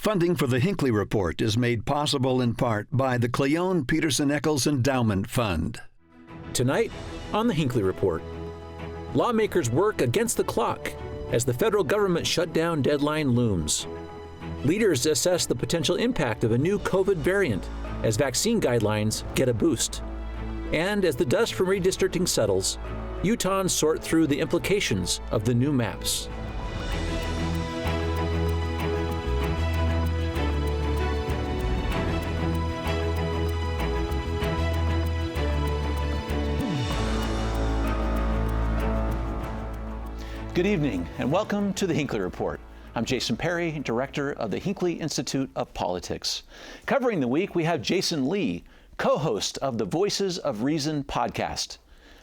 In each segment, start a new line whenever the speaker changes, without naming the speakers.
Funding for the Hinckley Report is made possible in part by the Cleone Peterson Eccles Endowment Fund.
Tonight on the Hinckley Report, lawmakers work against the clock as the federal government shutdown deadline looms. Leaders assess the potential impact of a new COVID variant as vaccine guidelines get a boost. And as the dust from redistricting settles, Utahns sort through the implications of the new maps. Good evening, and welcome to the Hinckley Report. I'm Jason Perry, Director of the Hinckley Institute of Politics. Covering the week, we have Jason Lee, co-host of the Voices of Reason podcast,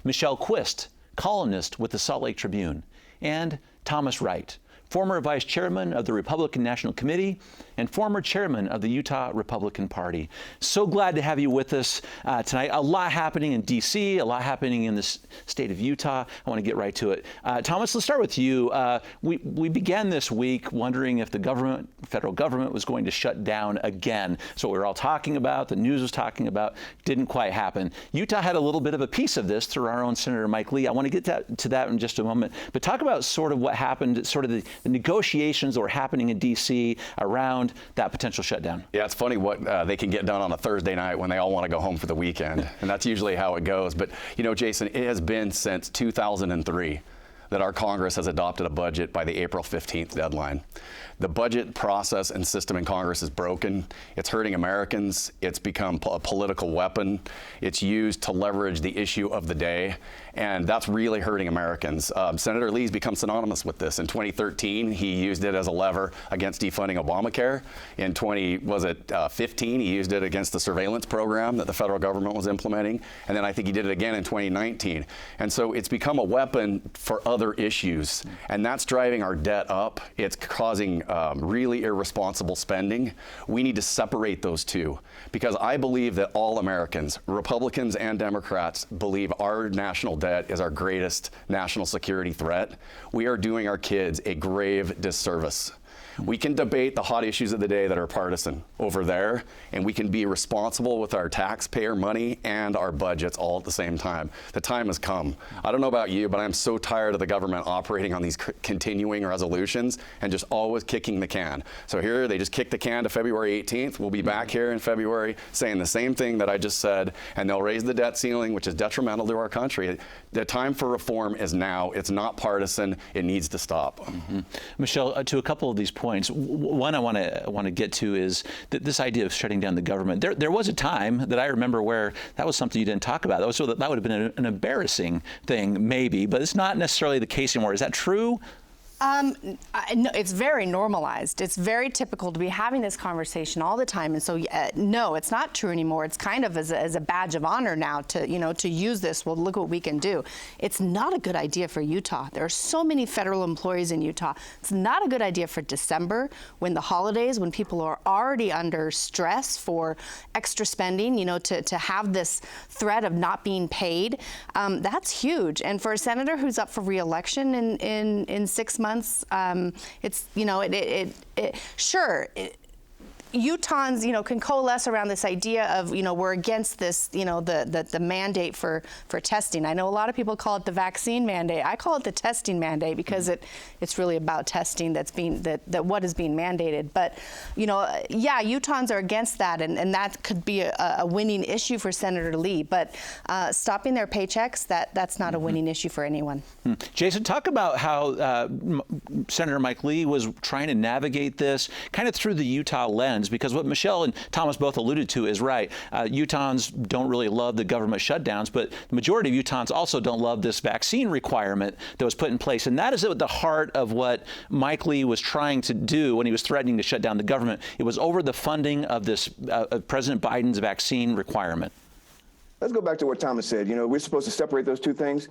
Michelle Quist, columnist with the Salt Lake Tribune, and Thomas Wright, former vice chairman of the Republican National Committee and former chairman of the Utah Republican Party. So glad to have you with us tonight. A lot happening in D.C., a lot happening in the state of Utah. I want to get right to it. Thomas, let's start with you. We began this week wondering if the federal government was going to shut down again. So we were all talking about, the news was talking about, didn't quite happen. Utah had a little bit of a piece of this through our own Senator Mike Lee. I want to get to that in just a moment. But talk about sort of what happened, sort of the negotiations that were happening in D.C. around that potential shutdown.
Yeah, it's funny what they can get done on a Thursday night when they all want to go home for the weekend. And that's usually how it goes. But, you know, Jason, it has been since 2003 that our Congress has adopted a budget by the April 15th deadline. The budget process and system in Congress is broken. It's hurting Americans. It's become a political weapon. It's used to leverage the issue of the day, and that's really hurting Americans. Senator Lee's become synonymous with this. In 2013, he used it as a lever against defunding Obamacare. In 2015, he used it against the surveillance program that the federal government was implementing, and then I think he did it again in 2019. And so it's become a weapon for other issues, and that's driving our debt up. It's causing really irresponsible spending. We need to separate those two, because I believe that all Americans, Republicans and Democrats, believe our national debt is our greatest national security threat. We are doing our kids a grave disservice. We can debate the hot issues of the day that are partisan over there, and we can be responsible with our taxpayer money and our budgets all at the same time. The time has come. I don't know about you, but I'm so tired of the government operating on these continuing resolutions and just always kicking the can. So here they just kick the can to February 18th. We'll be back here in February saying the same thing that I just said, and they'll raise the debt ceiling, which is detrimental to our country. The time for reform is now. It's not partisan. It needs to stop.
Mm-hmm. Michelle, to a couple of these points. One I want to get to is this idea of shutting down the government. There was a time that I remember where that was something you didn't talk about. That would have been an embarrassing thing, maybe, but it's not necessarily the case anymore. Is that true?
No, it's very normalized. It's very typical to be having this conversation all the time. And so, no, it's not true anymore. It's kind of as a badge of honor now to use this. Well, look what we can do. It's not a good idea for Utah. There are so many federal employees in Utah. It's not a good idea for December, when the holidays, when people are already under stress for extra spending, to have this threat of not being paid. That's huge. And for a senator who's up for re-election in 6 months, it's, Utahns, can coalesce around this idea of, we're against this, the mandate for testing. I know a lot of people call it the vaccine mandate. I call it the testing mandate because it's really about testing that what is being mandated. But, Utahns are against that, and that could be a winning issue for Senator Lee. But stopping their paychecks, that's not a winning issue for anyone.
Jason, talk about how Senator Mike Lee was trying to navigate this kind of through the Utah lens, because what Michelle and Thomas both alluded to is right. Utahns don't really love the government shutdowns, but the majority of Utahns also don't love this vaccine requirement that was put in place. And that is at the heart of what Mike Lee was trying to do when he was threatening to shut down the government. It was over the funding of this President Biden's vaccine requirement.
Let's go back to what Thomas said. We're supposed to separate those two things.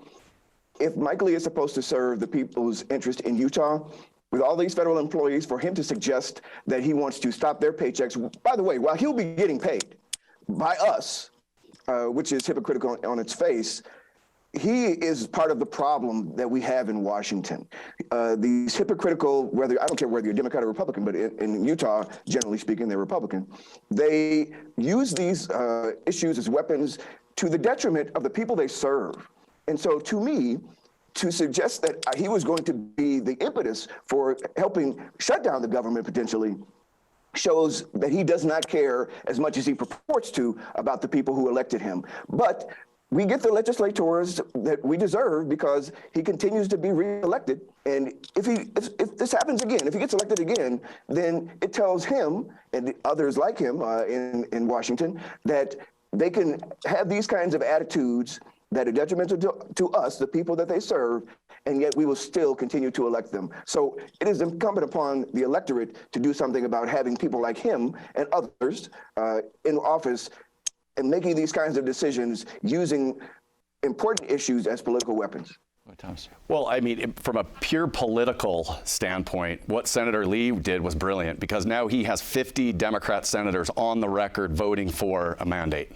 If Mike Lee is supposed to serve the people's interest in Utah, with all these federal employees, for him to suggest that he wants to stop their paychecks, by the way, while he'll be getting paid by us, which is hypocritical on its face, he is part of the problem that we have in Washington. These hypocritical, I don't care whether you're Democrat or Republican, but in Utah, generally speaking, they're Republican. They use these issues as weapons to the detriment of the people they serve. And so to me, to suggest that he was going to be the impetus for helping shut down the government potentially shows that he does not care as much as he purports to about the people who elected him. But we get the legislators that we deserve because he continues to be reelected. And if this happens again, if he gets elected again, then it tells him and others like him in Washington that they can have these kinds of attitudes that are detrimental to us, the people that they serve, and yet we will still continue to elect them. So it is incumbent upon the electorate to do something about having people like him and others in office and making these kinds of decisions using important issues as political weapons.
Well, I mean, from a pure political standpoint, what Senator Lee did was brilliant because now he has 50 Democrat senators on the record voting for a mandate.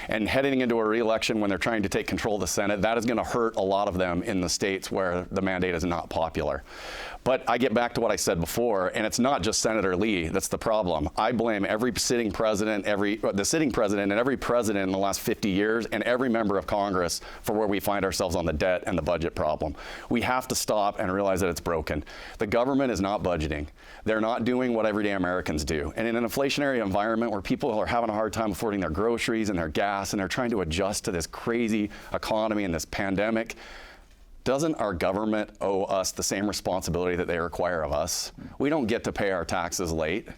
And heading into a re-election when they're trying to take control of the Senate, that is going to hurt a lot of them in the states where the mandate is not popular. But I get back to what I said before, and it's not just Senator Lee that's the problem. I blame every sitting president, the sitting president and every president in the last 50 years and every member of Congress for where we find ourselves on the debt and the budget problem. We have to stop and realize that it's broken. The government is not budgeting. They're not doing what everyday Americans do. And in an inflationary environment where people are having a hard time affording their groceries and their gas and they're trying to adjust to this crazy economy and this pandemic, doesn't our government owe us the same responsibility that they require of us? We don't get to pay our taxes late.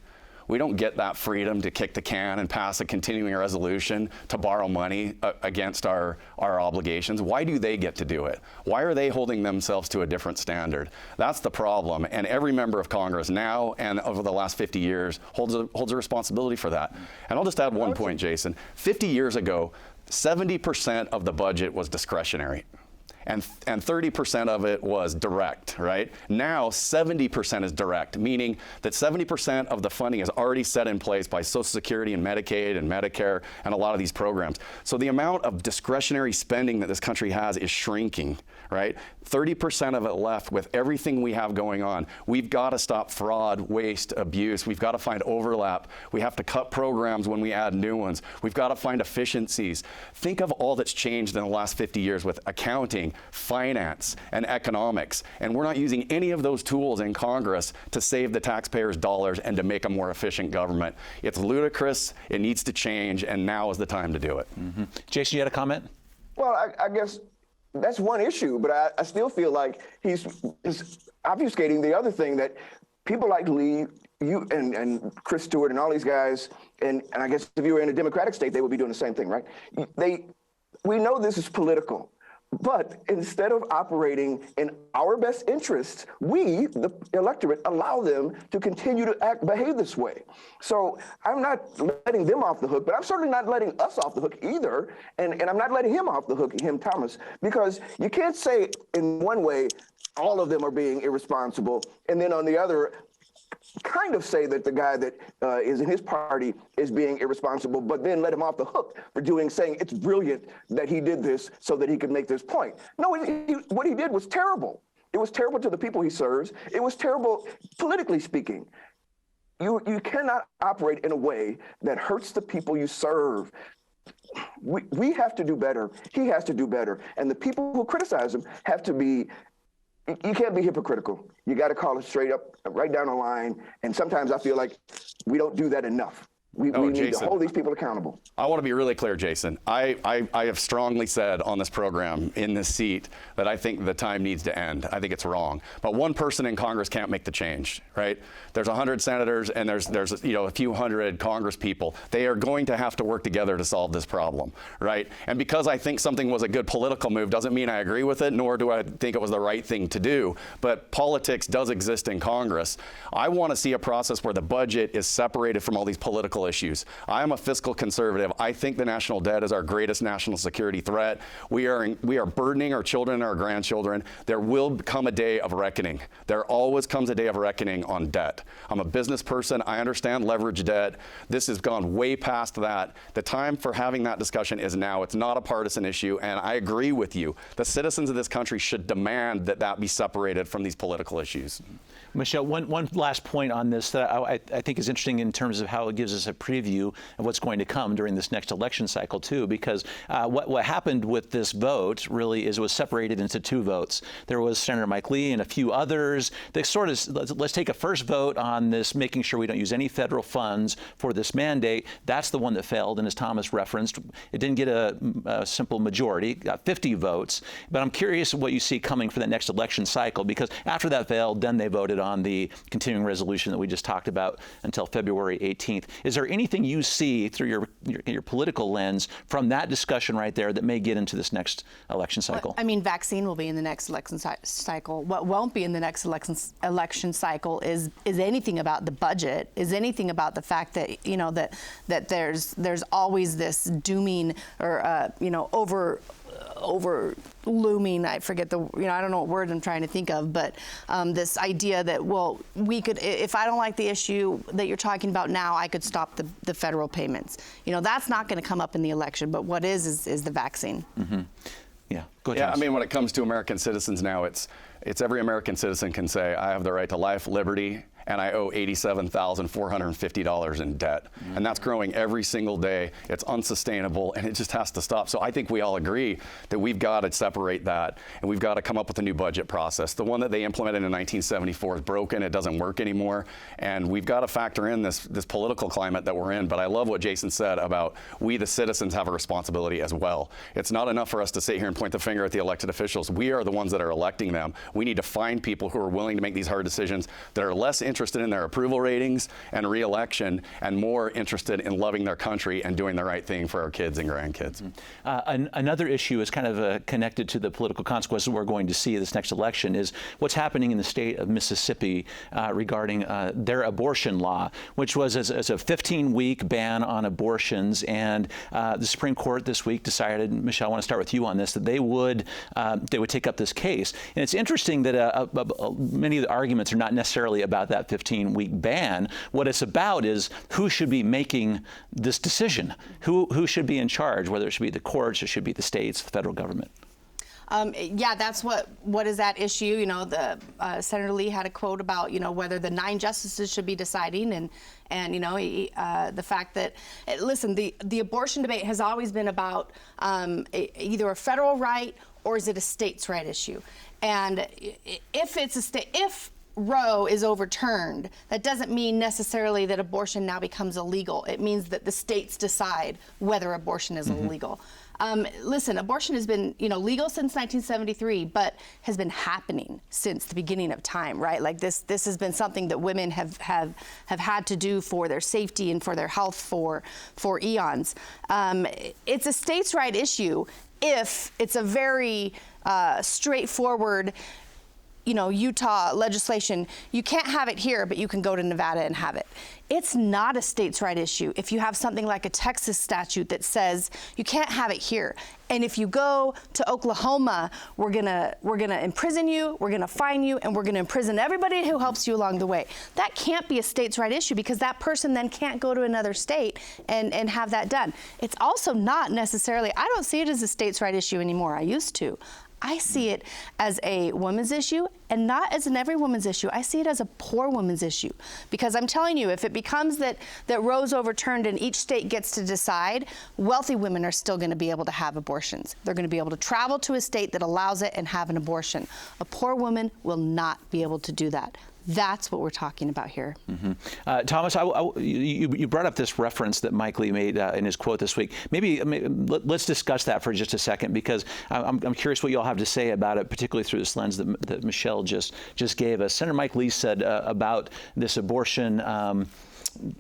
We don't get that freedom to kick the can and pass a continuing resolution to borrow money against our obligations. Why do they get to do it? Why are they holding themselves to a different standard? That's the problem. And every member of Congress now and over the last 50 years holds a responsibility for that. And I'll just add one point, Jason. 50 years ago, 70% of the budget was discretionary. And 30% of it was direct, right? Now 70% is direct, meaning that 70% of the funding is already set in place by Social Security and Medicaid and Medicare and a lot of these programs. So the amount of discretionary spending that this country has is shrinking, right? 30% of it left with everything we have going on. We've got to stop fraud, waste, abuse. We've got to find overlap. We have to cut programs when we add new ones. We've got to find efficiencies. Think of all that's changed in the last 50 years with accounting, finance, and economics. And we're not using any of those tools in Congress to save the taxpayers' dollars and to make a more efficient government. It's ludicrous. It needs to change, and now is the time to do it.
Mm-hmm. Jason, you had a comment?
Well, I guess that's one issue, but I still feel like he's obfuscating the other thing that people like Lee, you and Chris Stewart and all these guys, and I guess if you were in a Democratic state, they would be doing the same thing, right? We know this is political. But instead of operating in our best interests, we, the electorate, allow them to continue to behave this way. So I'm not letting them off the hook, but I'm certainly not letting us off the hook either. And I'm not letting him off the hook, Thomas, because you can't say in one way all of them are being irresponsible, and then on the other, kind of say that the guy that is in his party is being irresponsible, but then let him off the hook for saying it's brilliant that he did this so that he could make this point. No, what he did was terrible. It was terrible to the people he serves. It was terrible politically speaking. You cannot operate in a way that hurts the people you serve. We have to do better. He has to do better. And the people who criticize him have to be. You can't be hypocritical. You got to call it straight up, right down the line. And sometimes I feel like we don't do that enough. We need to hold these people accountable.
I want to be really clear, Jason. I have strongly said on this program, in this seat, that I think the time needs to end. I think it's wrong. But one person in Congress can't make the change, right? There's 100 senators and there's a few hundred Congress people. They are going to have to work together to solve this problem, right? And because I think something was a good political move doesn't mean I agree with it, nor do I think it was the right thing to do. But politics does exist in Congress. I want to see a process where the budget is separated from all these political political issues. I am a fiscal conservative. I think the national debt is our greatest national security threat. We are burdening our children and our grandchildren. There will come a day of reckoning. There always comes a day of reckoning on debt. I'm a business person. I understand leverage debt. This has gone way past that. The time for having that discussion is now. It's not a partisan issue, and I agree with you. The citizens of this country should demand that that be separated from these political issues.
Michelle, one last point on this that I think is interesting in terms of how it gives us a preview of what's going to come during this next election cycle, too, because what happened with this vote really is it was separated into two votes. There was Senator Mike Lee and a few others. They sort of, let's take a first vote on this, making sure we don't use any federal funds for this mandate. That's the one that failed, and as Thomas referenced, it didn't get a simple majority, got 50 votes. But I'm curious what you see coming for the next election cycle, because after that failed, then they voted on the continuing resolution that we just talked about until February 18th. Is there anything you see through your political lens from that discussion right there that may get into this next election cycle?
Well, I mean, vaccine will be in the next election cycle. What won't be in the next election cycle is anything about the budget, is anything about the fact that, you know, that there's always this dooming or, you know, over looming, I forget the, you know, I don't know what word I'm trying to think of, but this idea that, well, we could, if I don't like the issue that you're talking about now, I could stop the federal payments. You know, that's not going to come up in the election, but what is the vaccine.
Mm-hmm. Yeah, go ahead.
Yeah, I mean, when it comes to American citizens now, it's every American citizen can say, I have the right to life, liberty, and I owe $87,450 in debt. Mm-hmm. And that's growing every single day. It's unsustainable, and it just has to stop. So I think we all agree that we've got to separate that, and we've got to come up with a new budget process. The one that they implemented in 1974 is broken. It doesn't work anymore. And we've got to factor in this political climate that we're in. But I love what Jason said about we, the citizens, have a responsibility as well. It's not enough for us to sit here and point the finger at the elected officials. We are the ones that are electing them. We need to find people who are willing to make these hard decisions, that are less interested in their approval ratings and re-election, and more interested in loving their country and doing the right thing for our kids and grandkids.
Another issue is kind of connected to the political consequences we're going to see this next election is what's happening in the state of Mississippi regarding their abortion law, which was as a 15-week ban on abortions. And the Supreme Court this week decided, Michelle, I want to start with you on this, that they would take up this case. And it's interesting that many of the arguments are not necessarily about that 15-week ban. What it's about is who should be making this decision, who should be in charge, whether it should be the courts, it should be the states, the federal government.
Yeah, that's what is at issue. You know, the Senator Lee had a quote about, you know, whether the 9 justices should be deciding, and you know, the fact that, listen, the abortion debate has always been about either a federal right or is it a states' right issue. And if Roe is overturned, that doesn't mean necessarily that abortion now becomes illegal. It means that the states decide whether abortion is illegal. Listen, abortion has been, you know, legal since 1973, but has been happening since the beginning of time, right? Like this has been something that women have had to do for their safety and for their health for eons. It's a states' right issue if it's a very straightforward, you know, Utah legislation. You can't have it here, but you can go to Nevada and have it. It's not a states' right issue if you have something like a Texas statute that says you can't have it here. And if you go to Oklahoma, we're gonna imprison you, we're gonna fine you, and we're gonna imprison everybody who helps you along the way. That can't be a states' right issue because that person then can't go to another state and have that done. It's also not necessarily, I don't see it as a states' right issue anymore. I used to. I see it as a woman's issue and not as an every woman's issue. I see it as a poor woman's issue. Because I'm telling you, if it becomes that Roe's overturned and each state gets to decide, wealthy women are still going to be able to have abortions. They're going to be able to travel to a state that allows it and have an abortion. A poor woman will not be able to do that. That's what we're talking about here. Mm-hmm.
Thomas, you brought up this reference that Mike Lee made in his quote this week. Maybe let's discuss that for just a second, because I'm curious what you all have to say about it, particularly through this lens that Michelle just gave us. Senator Mike Lee said about this abortion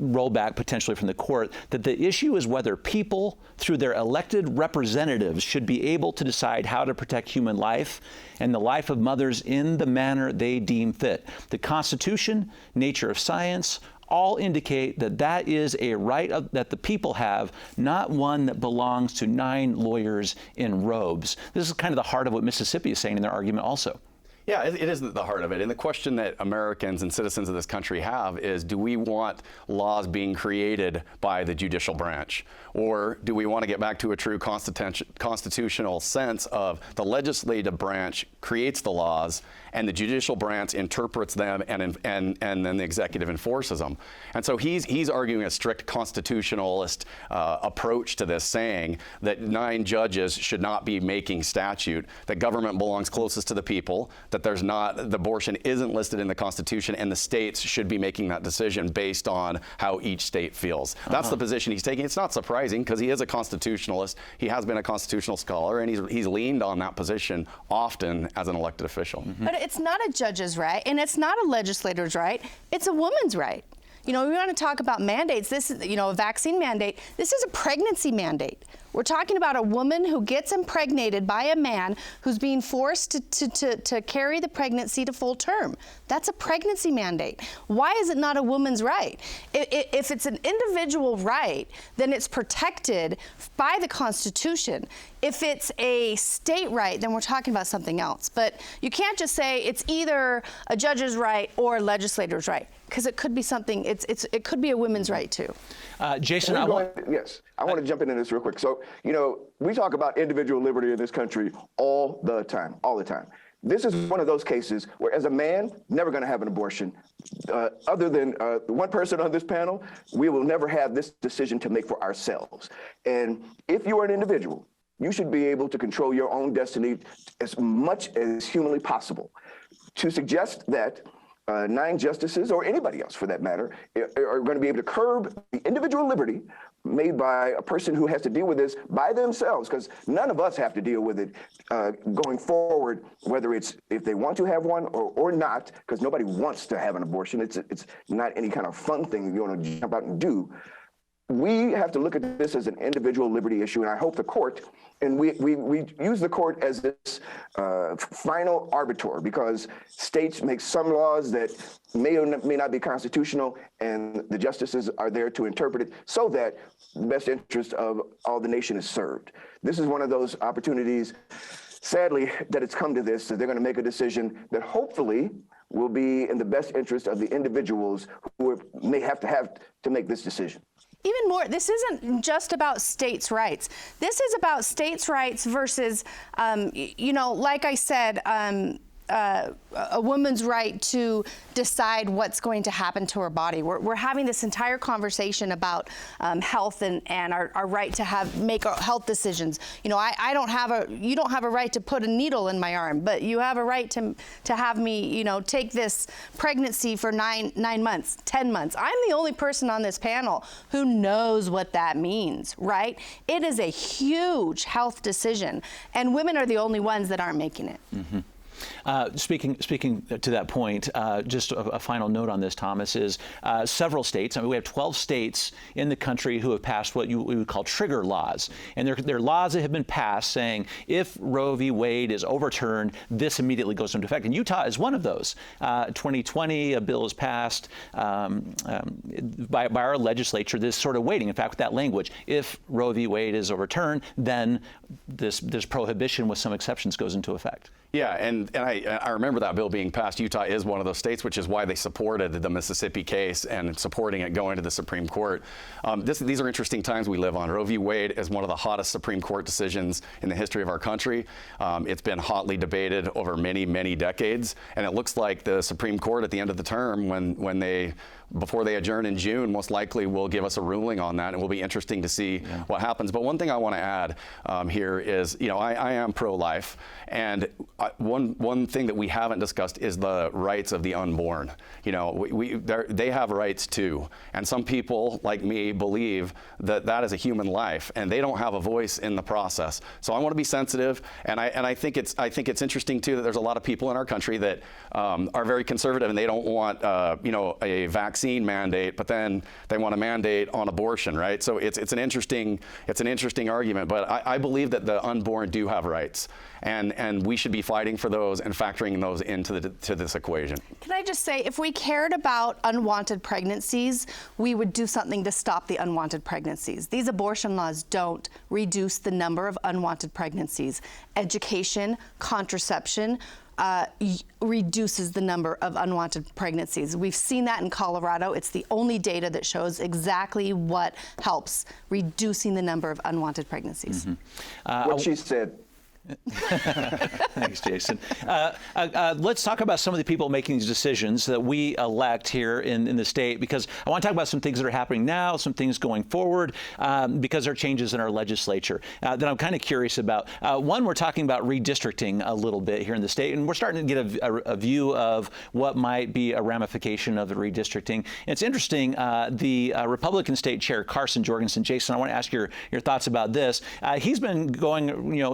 rollback potentially from the court, that the issue is whether people, through their elected representatives, should be able to decide how to protect human life and the life of mothers in the manner they deem fit. The Constitution, nature of science, all indicate that that is a right that the people have, not one that belongs to 9 lawyers in robes. This is kind of the heart of what Mississippi is saying in their argument also.
Yeah, it is the heart of it. And the question that Americans and citizens of this country have is, do we want laws being created by the judicial branch? Or do we want to get back to a true constitutional sense of the legislative branch creates the laws and the judicial branch interprets them and then the executive enforces them? And so he's arguing a strict constitutionalist approach to this, saying that 9 judges should not be making statute, that government belongs closest to the people, that there's not, the abortion isn't listed in the Constitution, and the states should be making that decision based on how each state feels. That's the position he's taking. It's not surprising because he is a constitutionalist. He has been a constitutional scholar, and he's leaned on that position often as an elected official.
But it's not a judge's right, and it's not a legislator's right. It's a woman's right. You know, we want to talk about mandates. This is, you know, a vaccine mandate. This is a pregnancy mandate. We're talking about a woman who gets impregnated by a man who's being forced to carry the pregnancy to full term. That's a pregnancy mandate. Why is it not a woman's right? If it's an individual right, then it's protected by the Constitution. If it's a state right, then we're talking about something else. But you can't just say it's either a judge's right or a legislator's right, because it could be something. It could be a women's right too.
Jason,
I want to jump into this real quick. So, you know, we talk about individual liberty in this country all the time. This is one of those cases where, as a man, never going to have an abortion. Other than one person on this panel, we will never have this decision to make for ourselves. And if you are an individual, you should be able to control your own destiny as much as humanly possible. To suggest that 9 justices, or anybody else for that matter, are going to be able to curb the individual liberty made by a person who has to deal with this by themselves, because none of us have to deal with it going forward, whether it's if they want to have one or not, because nobody wants to have an abortion. It's not any kind of fun thing you want to jump out and do. We have to look at this as an individual liberty issue, and I hope the court, and we use the court as this final arbiter, because states make some laws that may or may not be constitutional, and the justices are there to interpret it so that the best interest of all the nation is served. This is one of those opportunities, sadly, that it's come to this, that they're going to make a decision that hopefully will be in the best interest of the individuals who may have to make this decision.
Even more, this isn't just about states' rights. This is about states' rights versus, you know, like I said, a woman's right to decide what's going to happen to her body. We're having this entire conversation about health and our right to make health decisions. You know, you don't have a right to put a needle in my arm, but you have a right to have me, you know, take this pregnancy for 9 months, 10 months. I'm the only person on this panel who knows what that means, right? It is a huge health decision, and women are the only ones that aren't making it.
Mm-hmm. Speaking to that point, just a final note on this, Thomas, is several states. I mean, we have 12 states in the country who have passed what we would call trigger laws. And they're laws that have been passed saying if Roe v. Wade is overturned, this immediately goes into effect. And Utah is one of those. 2020, a bill is passed by our legislature, this sort of waiting. In fact, with that language, if Roe v. Wade is overturned, then this prohibition with some exceptions goes into effect.
Yeah, and I remember that bill being passed. Utah is one of those states, which is why they supported the Mississippi case and supporting it going to the Supreme Court. These are interesting times we live on. Roe v. Wade is one of the hottest Supreme Court decisions in the history of our country. It's been hotly debated over many, many decades, and it looks like the Supreme Court at the end of the term, before they adjourn in June, most likely will give us a ruling on that, and it will be interesting to see what happens. But one thing I want to add here is, you know, I am pro-life, and one thing that we haven't discussed is the rights of the unborn. You know, they have rights too, and some people, like me, believe that that is a human life, and they don't have a voice in the process. So I want to be sensitive, and I think it's interesting too that there's a lot of people in our country that are very conservative, and they don't want you know, a vaccine vaccine mandate, but then they want to mandate on abortion, right? So it's an interesting argument. But I believe that the unborn do have rights, and we should be fighting for those and factoring those into this equation.
Can I just say, if we cared about unwanted pregnancies, we would do something to stop the unwanted pregnancies. These abortion laws don't reduce the number of unwanted pregnancies. Education, contraception, reduces the number of unwanted pregnancies. We've seen that in Colorado. It's the only data that shows exactly what helps reducing the number of unwanted pregnancies.
What she said.
Thanks, Jason. Let's talk about some of the people making these decisions that we elect here in the state, because I want to talk about some things that are happening now, some things going forward, because there are changes in our legislature that I'm kind of curious about. One, we're talking about redistricting a little bit here in the state, and we're starting to get a view of what might be a ramification of the redistricting. And it's interesting, the Republican state chair, Carson Jorgensen. Jason, I want to ask your thoughts about this. He's been going,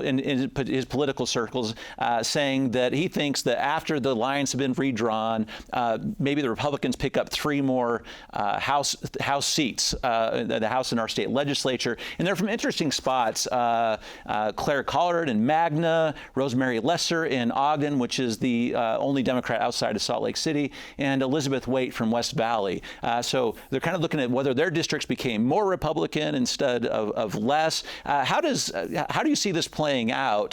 in his political circles, saying that he thinks that after the lines have been redrawn, maybe the Republicans pick up 3 more House seats, the House in our state legislature, and they're from interesting spots. Claire Collard in Magna, Rosemary Lesser in Ogden, which is the only Democrat outside of Salt Lake City, and Elizabeth Waite from West Valley. So they're kind of looking at whether their districts became more Republican instead of less. How do you see this playing out?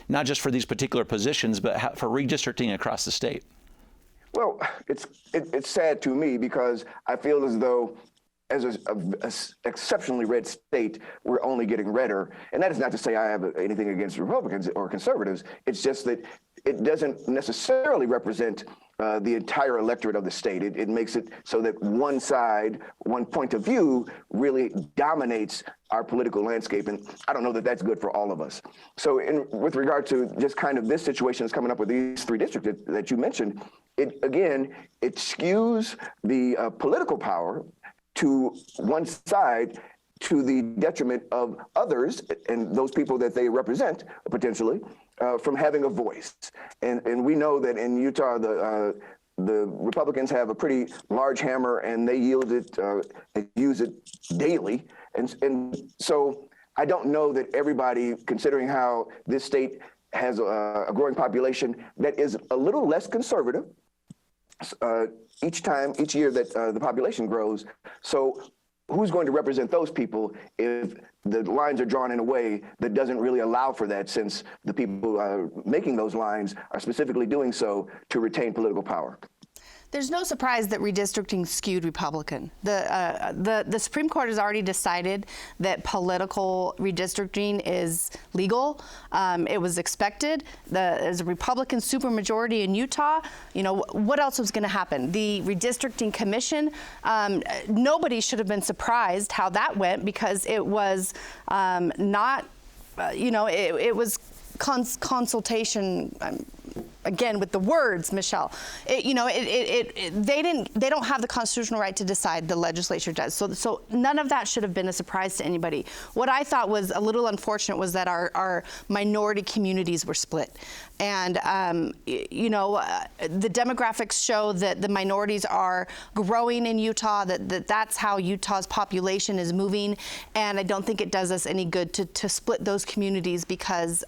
Not just for these particular positions, but for redistricting across the state?
Well, it's sad to me, because I feel as though, as an exceptionally red state, we're only getting redder. And that is not to say I have anything against Republicans or conservatives. It's just that it doesn't necessarily represent the entire electorate of the state. It makes it so that one side, one point of view really dominates our political landscape. And I don't know that that's good for all of us. So with regard to just kind of this situation that's coming up with these 3 districts that you mentioned, it skews the political power to one side, to the detriment of others and those people that they represent potentially from having a voice. And we know that in Utah, the Republicans have a pretty large hammer, and they use it daily. And so I don't know that everybody, considering how this state has a growing population that is a little less conservative each year that the population grows. So who's going to represent those people if the lines are drawn in a way that doesn't really allow for that, since the people making those lines are specifically doing so to retain political power?
There's no surprise that redistricting skewed Republican. The Supreme Court has already decided that political redistricting is legal. It was expected. There's a Republican supermajority in Utah. What else was going to happen? The redistricting commission, nobody should have been surprised how that went, because it was not, it was consultation. Again, with the words, Michelle, they don't have the constitutional right to decide. The legislature does. So none of that should have been a surprise to anybody. What I thought was a little unfortunate was that our minority communities were split. And, the demographics show that the minorities are growing in Utah, that's how Utah's population is moving. And I don't think it does us any good to split those communities, because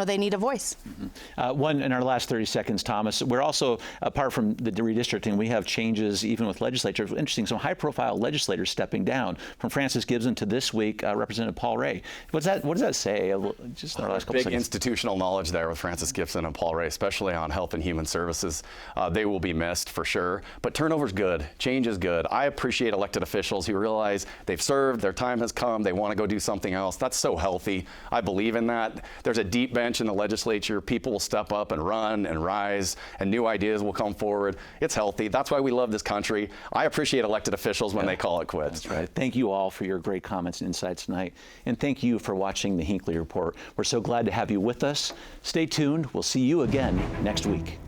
they need a voice.
One, in our last 30 seconds, Thomas, we're also, apart from the redistricting, we have changes even with legislatures. Interesting, some high-profile legislators stepping down, from Francis Gibson to this week, Representative Paul Ray. What does that say? Just in our last couple
big
seconds.
Institutional knowledge there with Francis Gibson and Paul Ray, especially on health and human services. They will be missed for sure. But turnover's good. Change is good. I appreciate elected officials who realize they've served, their time has come, they want to go do something else. That's so healthy. I believe in that. There's a deep bench in the legislature. People will step up and run and rise, and new ideas will come forward. It's healthy. That's why we love this country. I appreciate elected officials when they call it quits.
That's right. Thank you all for your great comments and insights tonight. And thank you for watching the Hinckley Report. We're so glad to have you with us. Stay tuned. We'll see you again next week.